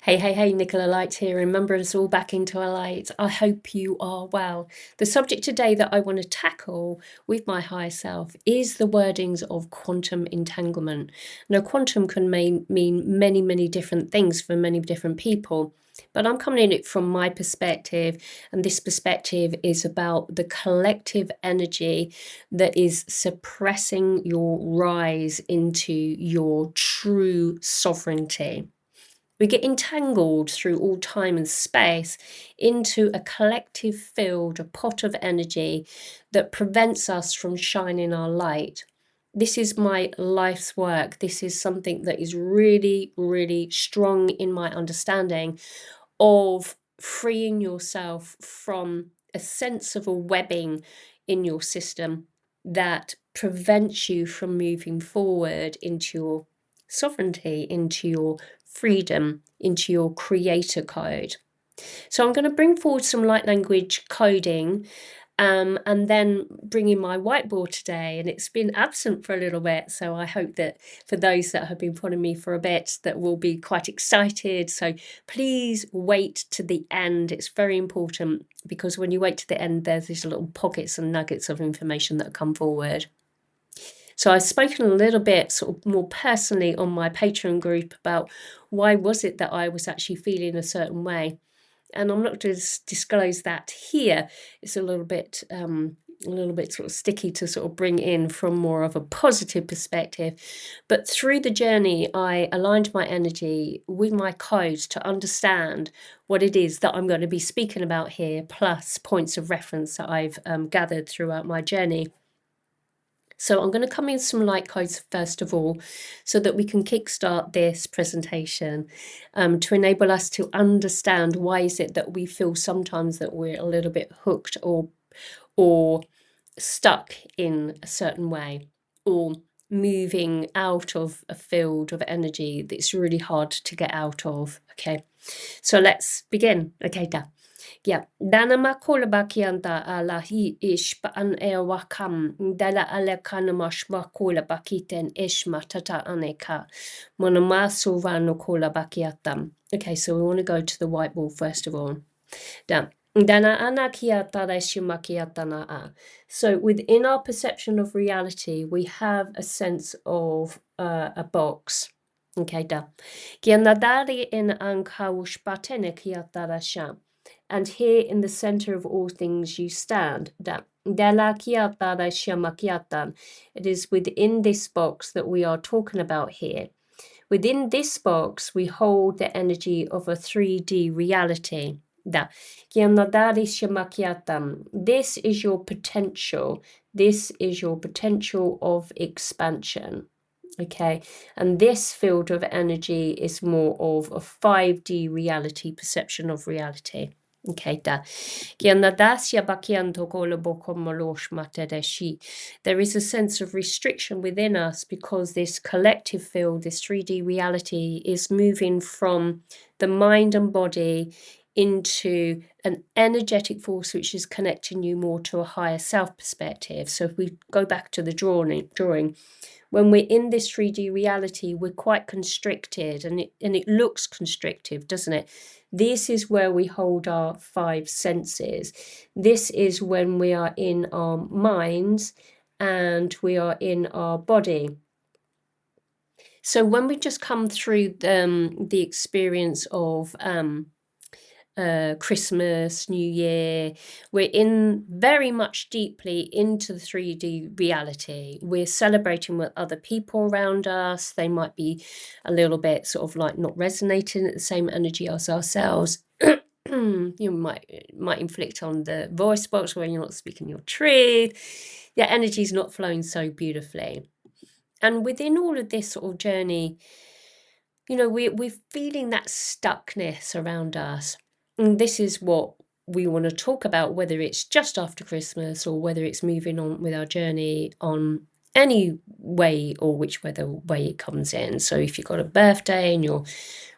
Hey, Nicola Light here. Remember us all back into our light. I hope you are well. The subject today that I want to tackle with my higher self is the wordings of quantum entanglement. Now, quantum can mean many different things for many different people, but I'm coming at it from my perspective, and this perspective is about the collective energy that is suppressing your rise into your true sovereignty. We get entangled through all time and space into a collective field, a pot of energy that prevents us from shining our light. This is my life's work. This is something that is really strong in my understanding of freeing yourself from a sense of a webbing in your system that prevents you from moving forward into your sovereignty, into your freedom, into your creator code. So I'm going to bring forward some light language coding, and then bring in my whiteboard today, and it's been absent for a little bit, so I hope that for those that have been following me for a bit that will be quite excited. So please wait to the end. It's very important, because when you wait to the end, there's these little pockets and nuggets of information that come forward. So I've spoken a little bit sort of more personally on my Patreon group about why was it that I was actually feeling a certain way. And I'm not going to disclose that here. It's a little bit sort of sticky to sort of bring in from more of a positive perspective. But through the journey, I aligned my energy with my codes to understand what it is that I'm going to be speaking about here, plus points of reference that I've gathered throughout my journey. So I'm going to come in some light codes first of all, so that we can kickstart this presentation, to enable us to understand why is it that we feel sometimes that we're a little bit hooked or stuck in a certain way, or moving out of a field of energy that's really hard to get out of. Okay, so let's begin. Okay, yeah, dana makola bakianta ala hi ish pa an e wakam dala ale kana mash makola bakiten ish matata aneka monamasu vano kola bakiatam. Okay, so we want to go to the whiteboard first of all. Down. Dana ana kiata shimakiata na a. So within our perception of reality, we have a sense of a box. Okay, da. Kianadari in ankaush batene kiata sham. And here in the center of all things you stand. It is within this box that we are talking about here. Within this box, we hold the energy of a 3D reality. This is your potential. This is your potential of expansion. Okay, and this field of energy is more of a 5D reality, perception of reality. Okay, there is a sense of restriction within us because this collective field, this 3D reality, is moving from the mind and body into an energetic force which is connecting you more to a higher self perspective. So if we go back to the drawing, when we're in this 3D reality, we're quite constricted, and it looks constrictive, doesn't it? This is where we hold our 5 senses. This is when we are in our minds and we are in our body. So when we just come through the experience of Christmas, New Year, we're in very much deeply into the 3D reality. We're celebrating with other people around us. They might be a little bit sort of like not resonating at the same energy as ourselves. You might inflict on the voice box when you're not speaking your truth. Yeah, energy's not flowing so beautifully. And within all of this sort of journey, you know, we're feeling that stuckness around us. And this is what we want to talk about, whether it's just after Christmas or whether it's moving on with our journey on any way or whichever way it comes in. So if you've got a birthday and you're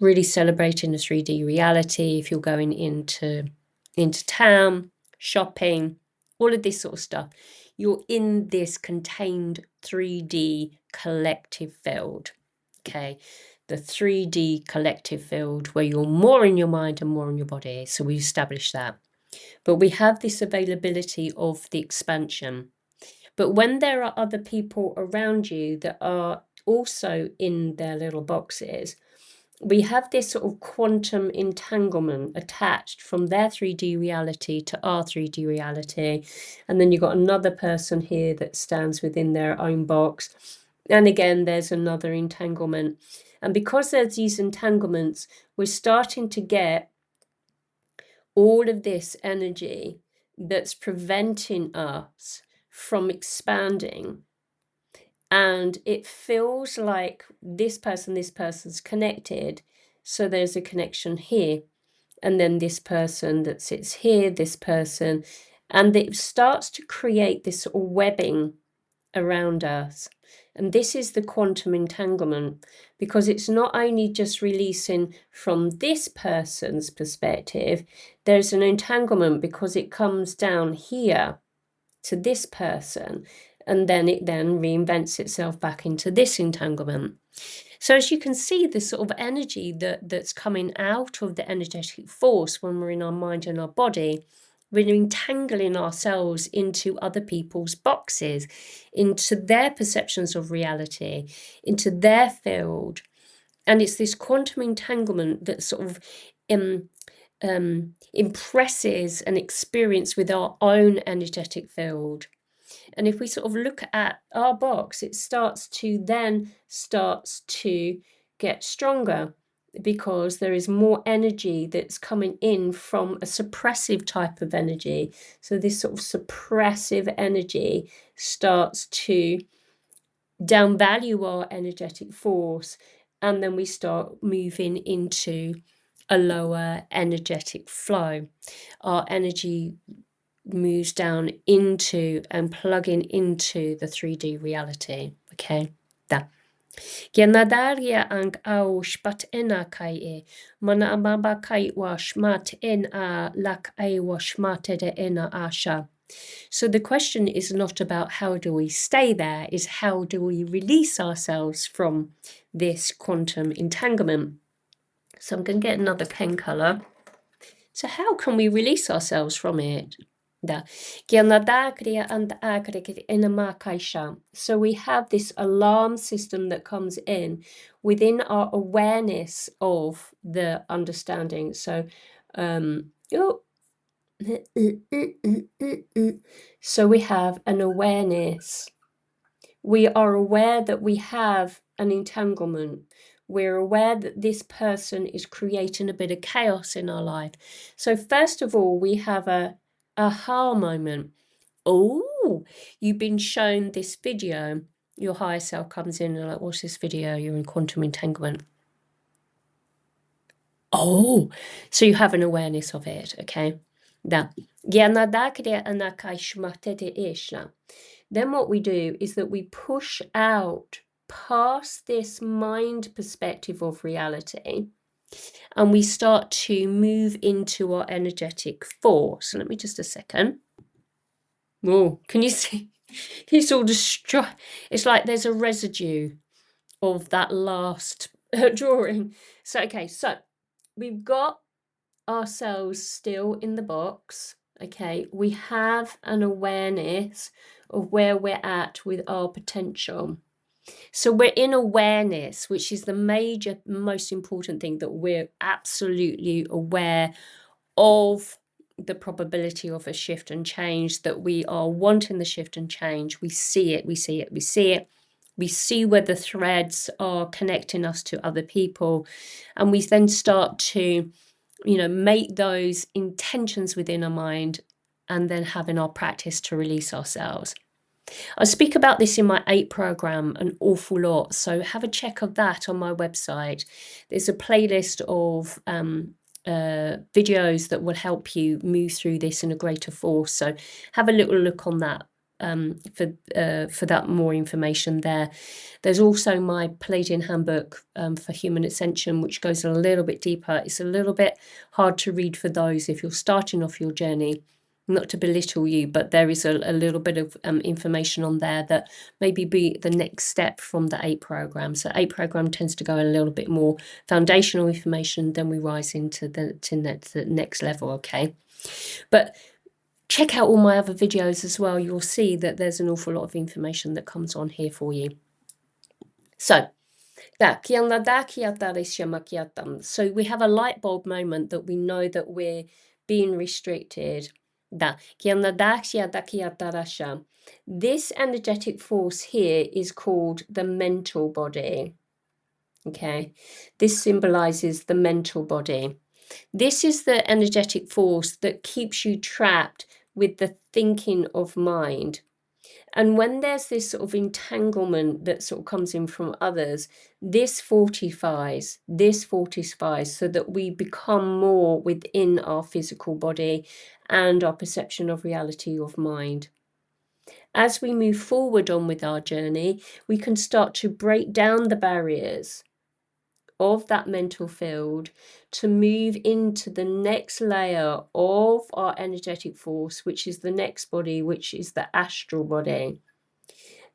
really celebrating the 3D reality, if you're going into town, shopping, all of this sort of stuff, you're in this contained 3D collective field. Okay. the 3D collective field where you're more in your mind and more in your body. So we established that. But we have this availability of the expansion. But when there are other people around you that are also in their little boxes, we have this sort of quantum entanglement attached from their 3D reality to our 3D reality. And then you've got another person here that stands within their own box. And again, there's another entanglement. And because there's these entanglements, we're starting to get all of this energy that's preventing us from expanding. And it feels like this person's connected. So there's a connection here. And then this person that sits here, this person. And it starts to create this sort of webbing around us. And this is the quantum entanglement, because it's not only just releasing from this person's perspective, there's an entanglement because it comes down here to this person, and then it then reinvents itself back into this entanglement. So as you can see, the sort of energy that's coming out of the energetic force when we're in our mind and our body, we're entangling ourselves into other people's boxes, into their perceptions of reality, into their field. And it's this quantum entanglement that sort of impresses an experience with our own energetic field. And if we sort of look at our box, it starts to get stronger, because there is more energy that's coming in from a suppressive type of energy. So this sort of suppressive energy starts to downvalue our energetic force, and then we start moving into a lower energetic flow. Our energy moves down into and plugging into the 3D reality. Okay, that. Genadaria ang au spat ena kai e mana amaba kai wa shmat en a lak ai wa shmate de ena asha. So the question is not about how do we stay there, is how do we release ourselves from this quantum entanglement. So I'm going to get another pen color. So how can we release ourselves from it? So we have this alarm system that comes in within our awareness of the understanding. So so we have an awareness. We are aware that we have an entanglement. We're aware that this person is creating a bit of chaos in our life. So first of all, we have a aha moment. Oh, you've been shown this video. Your higher self comes in and like, what's this video? You're in quantum entanglement. Oh, so you have an awareness of it, okay? Then what we do is that we push out past this mind perspective of reality, and we start to move into our energetic force. So let me just a second. Oh, can you see? It's all destroyed. It's like there's a residue of that last drawing. So, okay, so we've got ourselves still in the box. Okay, we have an awareness of where we're at with our potential. So we're in awareness, which is the major, most important thing, that we're absolutely aware of the probability of a shift and change, that we are wanting the shift and change. We see it, we see it, we see it. We see where the threads are connecting us to other people. And we then start to, make those intentions within our mind, and then having our practice to release ourselves. I speak about this in my 8 program an awful lot, so have a check of that on my website. There's a playlist of videos that will help you move through this in a greater force, so have a little look on that for that more information there. There's also my Palladian handbook for human ascension, which goes a little bit deeper. It's a little bit hard to read for those if you're starting off your journey. not to belittle you, but there is a little bit of information on there that maybe be the next step from the 8 program. So 8 program tends to go a little bit more foundational information, then we rise into the next level, okay? But check out all my other videos as well. You'll see that there's an awful lot of information that comes on here for you. So so we have a light bulb moment that we know that we're being restricted. This energetic force here is called the mental body. Okay, this symbolizes the mental body. This is the energetic force that keeps you trapped with the thinking of mind. And when there's this sort of entanglement that sort of comes in from others, this fortifies so that we become more within our physical body and our perception of reality of mind. As we move forward on with our journey, we can start to break down the barriers of that mental field to move into the next layer of our energetic force, which is the next body, which is the astral body.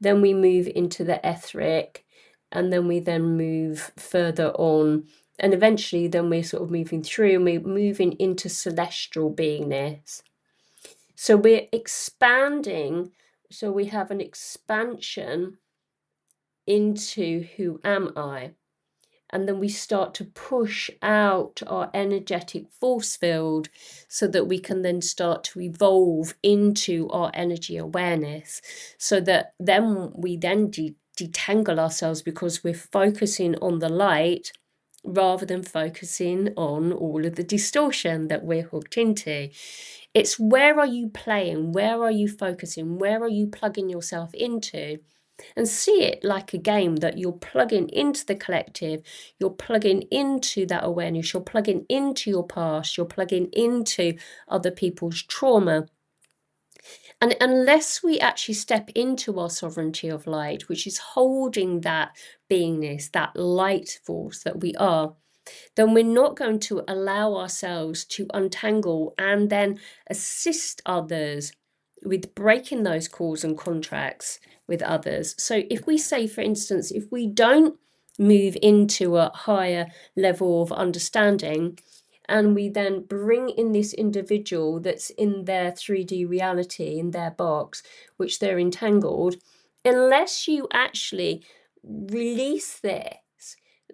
Then we move into the etheric, and then we move further on, and eventually then we're sort of moving through and we're moving into celestial beingness. So we're expanding, so we have an expansion into who am I? And then we start to push out our energetic force field so that we can then start to evolve into our energy awareness, so that then we detangle ourselves, because we're focusing on the light rather than focusing on all of the distortion that we're hooked into. It's where are you playing? Where are you focusing? Where are you plugging yourself into? And see it like a game that you're plugging into the collective, you're plugging into that awareness, you're plugging into your past, you're plugging into other people's trauma. And unless we actually step into our sovereignty of light, which is holding that beingness, that light force that we are, then we're not going to allow ourselves to untangle and then assist others with breaking those calls and contracts with others. So if we say, for instance, if we don't move into a higher level of understanding, and we then bring in this individual that's in their 3D reality, in their box, which they're entangled, unless you actually release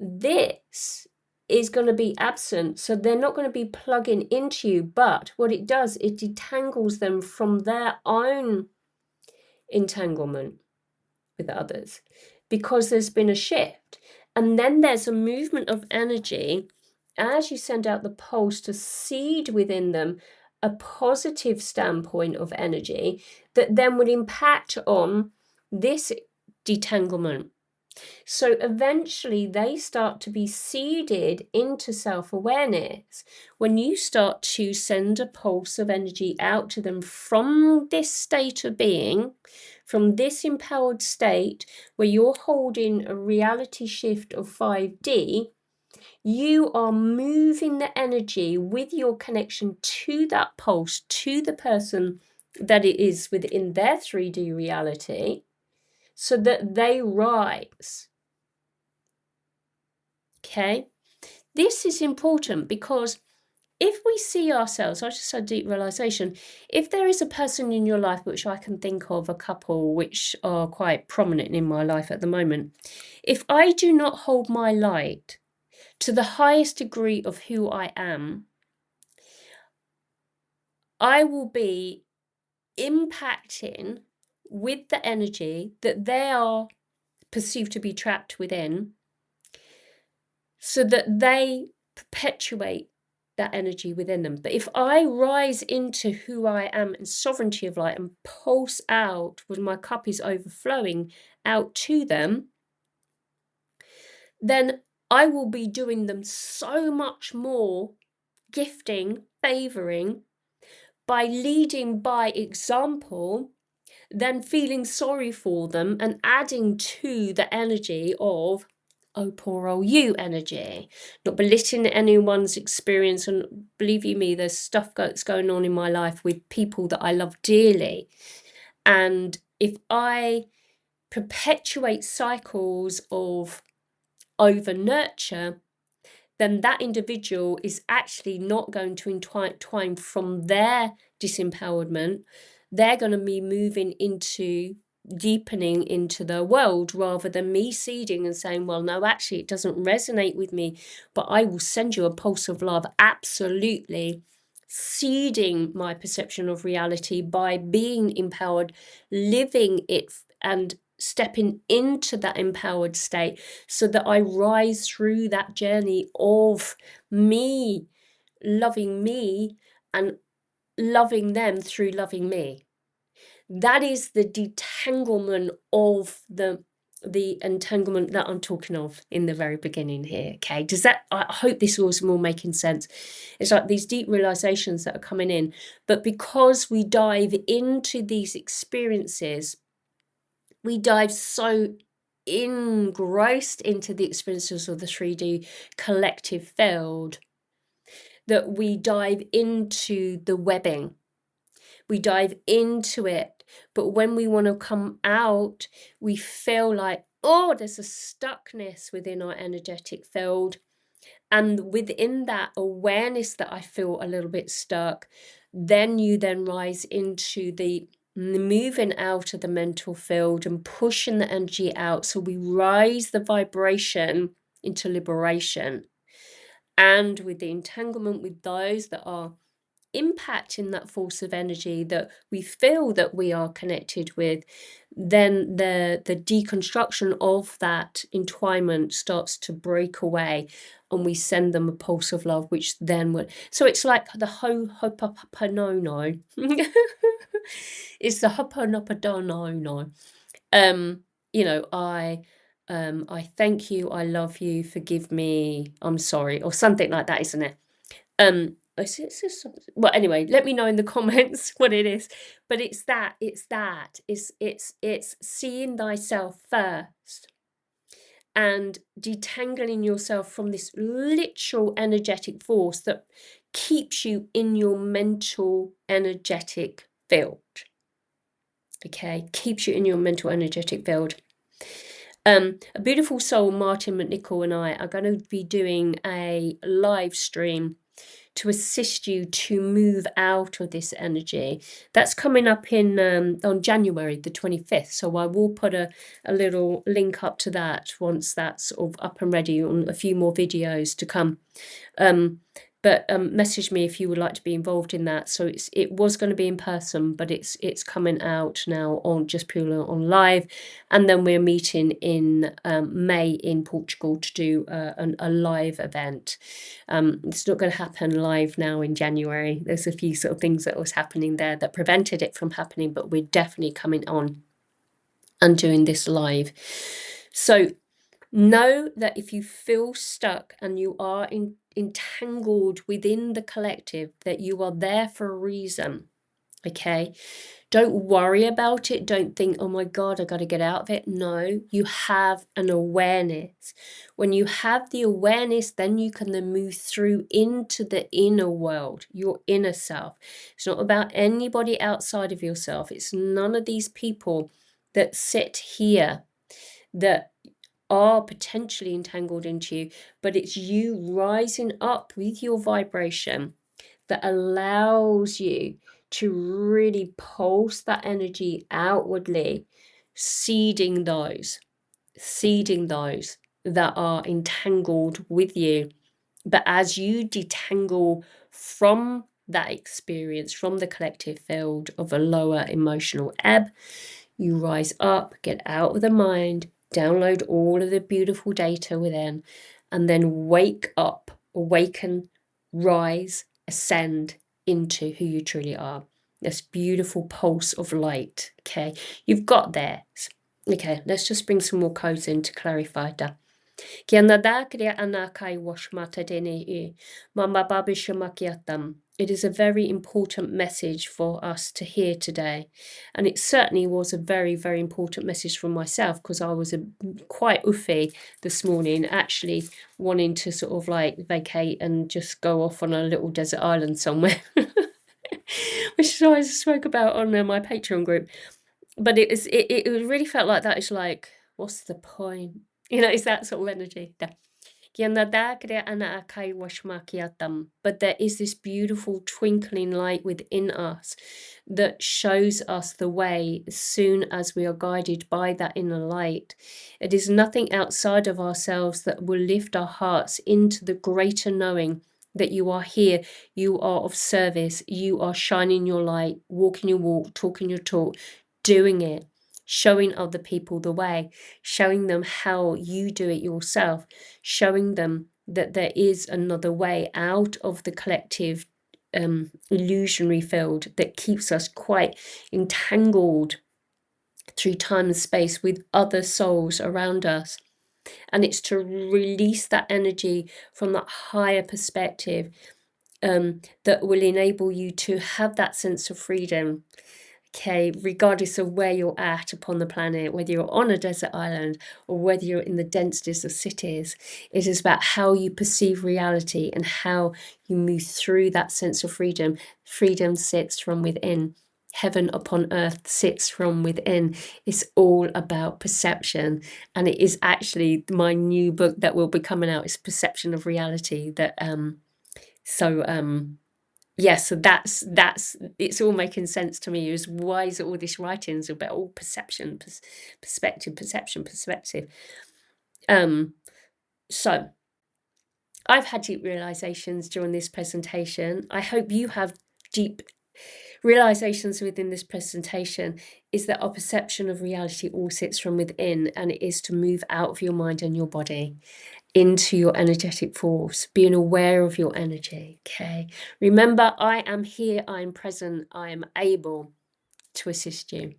this is going to be absent. So they're not going to be plugging into you, but what it does, it detangles them from their own entanglement with others, because there's been a shift. And then there's a movement of energy as you send out the pulse to seed within them a positive standpoint of energy that then would impact on this detanglement. So eventually they start to be seeded into self-awareness. When you start to send a pulse of energy out to them from this state of being, from this empowered state where you're holding a reality shift of 5D, you are moving the energy with your connection to that pulse, to the person that it is within their 3D reality, so that they rise. Okay, this is important, because if we see ourselves, I just had deep realization, if there is a person in your life, which I can think of a couple which are quite prominent in my life at the moment, if I do not hold my light to the highest degree of who I am, I will be impacting with the energy that they are perceived to be trapped within, so that they perpetuate that energy within them. But if I rise into who I am in sovereignty of light and pulse out when my cup is overflowing out to them, then I will be doing them so much more gifting, favoring, by leading by example, than feeling sorry for them and adding to the energy of oh, poor old you energy. Not belittling anyone's experience. And believe you me, there's stuff that's going on in my life with people that I love dearly. And if I perpetuate cycles of over nurture, then that individual is actually not going to entwine from their disempowerment. They're going to be moving into deepening into the world, rather than me seeding and saying, well, no, actually it doesn't resonate with me, but I will send you a pulse of love. Absolutely. Seeding my perception of reality by being empowered, living it, and stepping into that empowered state, so that I rise through that journey of me loving me and loving them through loving me. That is the detanglement of the entanglement that I'm talking of in the very beginning here. Okay, does that, I hope this was more making sense. It's like these deep realizations that are coming in, but because we dive into these experiences, we dive so engrossed into the experiences of the 3D collective field that we dive into the webbing, we dive into it. But when we want to come out, we feel like, oh, there's a stuckness within our energetic field. And within that awareness that I feel a little bit stuck, then you then rise into the moving out of the mental field and pushing the energy out. So we rise the vibration into liberation. And with the entanglement with those that are impacting that force of energy that we feel that we are connected with, then the deconstruction of that entwinement starts to break away, and we send them a pulse of love, which then would, so it's like the ho'oponopono. It's the ho'oponopono. You know, I thank you, I love you, forgive me, I'm sorry, or something like that, isn't it? Well, anyway, let me know in the comments what it is. But it's seeing thyself first and detangling yourself from this literal energetic force that keeps you in your mental energetic field. Okay, keeps you in your mental energetic field. A beautiful soul, Martin McNichol, and I are going to be doing a live stream to assist you to move out of this energy. That's coming up in on January the 25th. So I will put a little link up to that once that's sort of up and ready, on a few more videos to come. But message me if you would like to be involved in that. So it was going to be in person, but it's coming out now on just purely on live. And then we're meeting in May in Portugal to do a live event. It's not going to happen live now in January. There's a few sort of things that was happening there that prevented it from happening, but we're definitely coming on and doing this live. So know that if you feel stuck and you are entangled within the collective, that you are there for a reason. Okay, don't worry about it. Don't think, oh my God, I got to get out of it. No, you have an awareness. When you have the awareness, then you can then move through into the inner world, your inner self. It's not about anybody outside of yourself. It's none of these people that sit here that are potentially entangled into you, but it's you rising up with your vibration that allows you to really pulse that energy outwardly, seeding those that are entangled with you. But as you detangle from that experience, from the collective field of a lower emotional ebb, you rise up, get out of the mind, download all of the beautiful data within, and then wake up, awaken, rise, ascend into who you truly are. This beautiful pulse of light. Okay, you've got this. Okay, let's just bring some more codes in to clarify that. Kianadakria anakai washmatadene mamababishamakiatam. It is a very important message for us to hear today. And it certainly was a very, very important message for myself, because I was quite uffy this morning, actually wanting to sort of like vacate and just go off on a little desert island somewhere, which is what I spoke about on my Patreon group. But it really felt like that. It's like, what's the point? You know, it's that sort of energy. But there is this beautiful twinkling light within us that shows us the way as soon as we are guided by that inner light. It is nothing outside of ourselves that will lift our hearts into the greater knowing that you are here, you are of service, you are shining your light, walking your walk, talking your talk, doing it, showing other people the way, showing them how you do it yourself, showing them that there is another way out of the collective illusionary field that keeps us quite entangled through time and space with other souls around us. And it's to release that energy from that higher perspective that will enable you to have that sense of freedom. Okay, regardless of where you're at upon the planet, whether you're on a desert island or whether you're in the densities of cities, it is about how you perceive reality and how you move through that sense of freedom. Freedom sits from within. Heaven upon earth sits from within. It's all about perception. And it is actually my new book that will be coming out is Perception of Reality. Yeah, so that's it's all making sense to me. Is why is all this writings about all perception, perspective. So I've had deep realizations during this presentation. I hope you have deep realizations within this presentation. Is that our perception of reality all sits from within, and it is to move out of your mind and your body into your energetic force, being aware of your energy. Okay, remember, I am here, I am present, I am able to assist you.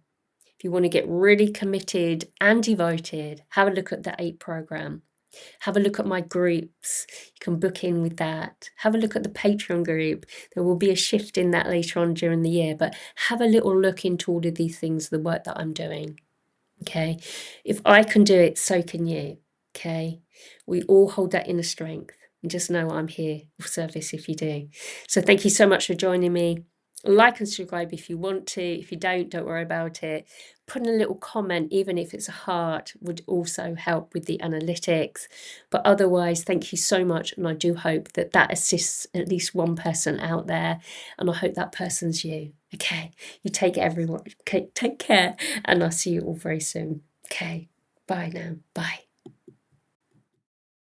If you want to get really committed and devoted, have a look at the 8 program. Have a look at my groups. You can book in with that. Have a look at the Patreon group. There will be a shift in that later on during the year, but have a little look into all of these things, the work that I'm doing. Okay, if I can do it, so can you. Okay, we all hold that inner strength, and just know I'm here of service if you do. So thank you so much for joining me. Like and subscribe if you want to. If you don't worry about it. Put in a little comment, even if it's a heart, would also help with the analytics. But otherwise, thank you so much, and I do hope that that assists at least one person out there, and I hope that person's you. Okay, you take everyone. Okay, take care, and I'll see you all very soon. Okay, bye now. Bye.